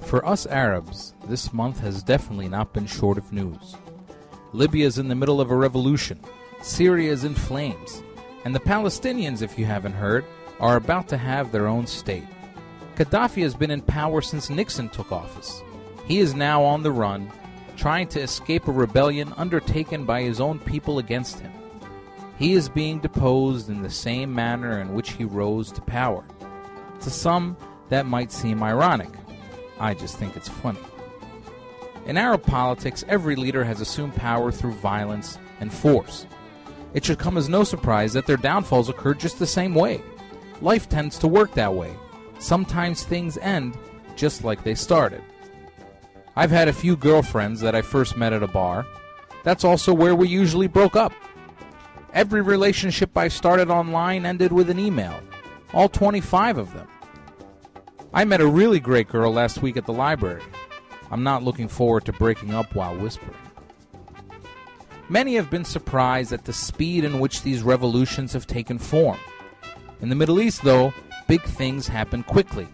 For us Arabs, this month has definitely not been short of news. Libya is in the middle of a revolution, Syria is in flames, and the Palestinians, if you haven't heard, are about to have their own state. Gaddafi has been in power since Nixon took office. He is now on the run, trying to escape a rebellion undertaken by his own people against him. He is being deposed in the same manner in which he rose to power. To some, that might seem ironic. I just think it's funny. In Arab politics, every leader has assumed power through violence and force. It should come as no surprise that their downfalls occur just the same way. Life tends to work that way. Sometimes things end just like they started. I've had a few girlfriends that I first met at a bar. That's also where we usually broke up. Every relationship I started online ended with an email. All 25 of them. I met a really great girl last week at the library. I'm not looking forward to breaking up while whispering. Many have been surprised at the speed in which these revolutions have taken form. In the Middle East, though, big things happen quickly.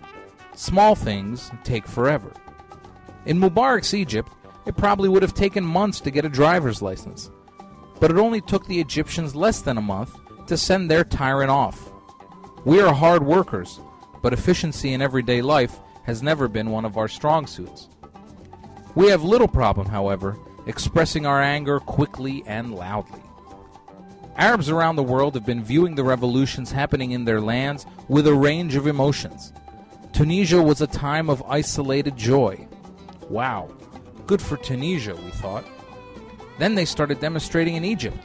Small things take forever. In Mubarak's Egypt, it probably would have taken months to get a driver's license. But it only took the Egyptians less than a month to send their tyrant off. We are hard workers, but efficiency in everyday life has never been one of our strong suits. We have little problem, however, expressing our anger quickly and loudly. Arabs around the world have been viewing the revolutions happening in their lands with a range of emotions. Tunisia was a time of isolated joy. Wow, good for Tunisia, we thought. Then they started demonstrating in Egypt.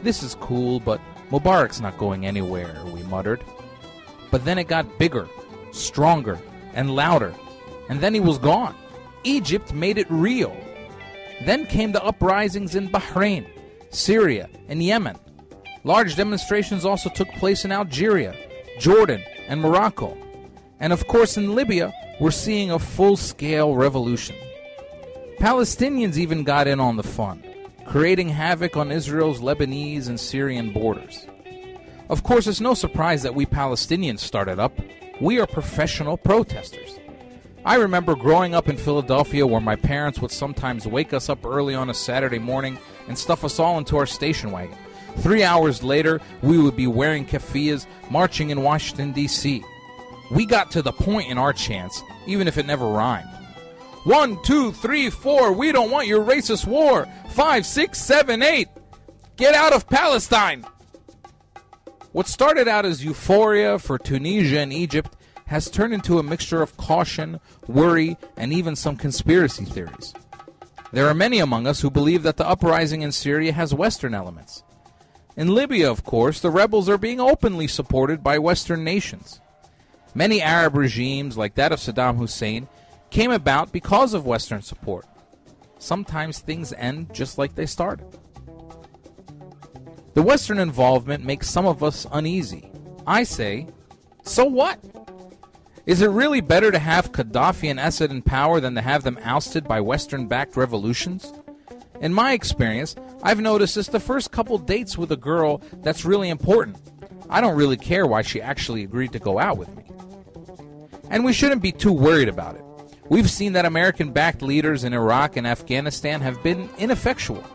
This is cool, but Mubarak's not going anywhere, we muttered. But then it got bigger, stronger, and louder, and then he was gone. Egypt made it real. Then came the uprisings in Bahrain, Syria, and Yemen. Large demonstrations also took place in Algeria, Jordan, and Morocco. And of course in Libya, we're seeing a full-scale revolution. Palestinians even got in on the fun, creating havoc on Israel's Lebanese and Syrian borders. Of course, it's no surprise that we Palestinians started up. We are professional protesters. I remember growing up in Philadelphia where my parents would sometimes wake us up early on a Saturday morning and stuff us all into our station wagon. 3 hours later, we would be wearing keffiyehs, marching in Washington, D.C. We got to the point in our chants, even if it never rhymed. 1, 2, 3, 4, we don't want your racist war. 5, 6, 7, 8, get out of Palestine. What started out as euphoria for Tunisia and Egypt has turned into a mixture of caution, worry, and even some conspiracy theories. There are many among us who believe that the uprising in Syria has Western elements. In Libya, of course, the rebels are being openly supported by Western nations. Many Arab regimes, like that of Saddam Hussein, came about because of Western support. Sometimes things end just like they started. The Western involvement makes some of us uneasy. I say, so what? Is it really better to have Gaddafi and Assad in power than to have them ousted by Western-backed revolutions? In my experience, I've noticed this the first couple dates with a girl that's really important. I don't really care why she actually agreed to go out with me. And we shouldn't be too worried about it. We've seen that American-backed leaders in Iraq and Afghanistan have been ineffectual.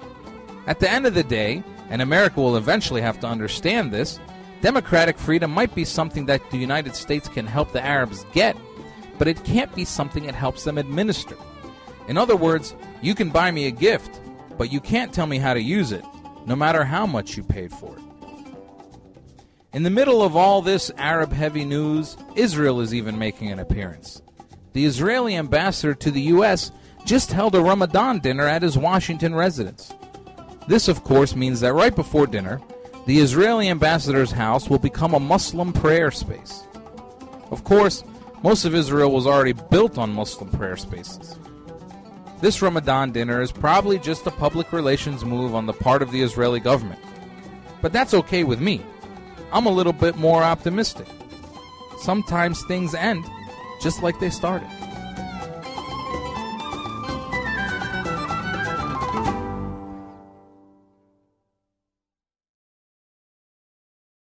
At the end of the day, and America will eventually have to understand this, democratic freedom might be something that the United States can help the Arabs get, but it can't be something it helps them administer. In other words, you can buy me a gift, but you can't tell me how to use it, no matter how much you paid for it. In the middle of all this Arab-heavy news, Israel is even making an appearance. The Israeli ambassador to the U.S. just held a Ramadan dinner at his Washington residence. This, of course, means that right before dinner, the Israeli ambassador's house will become a Muslim prayer space. Of course, most of Israel was already built on Muslim prayer spaces. This Ramadan dinner is probably just a public relations move on the part of the Israeli government. But that's okay with me. I'm a little bit more optimistic. Sometimes things end just like they started.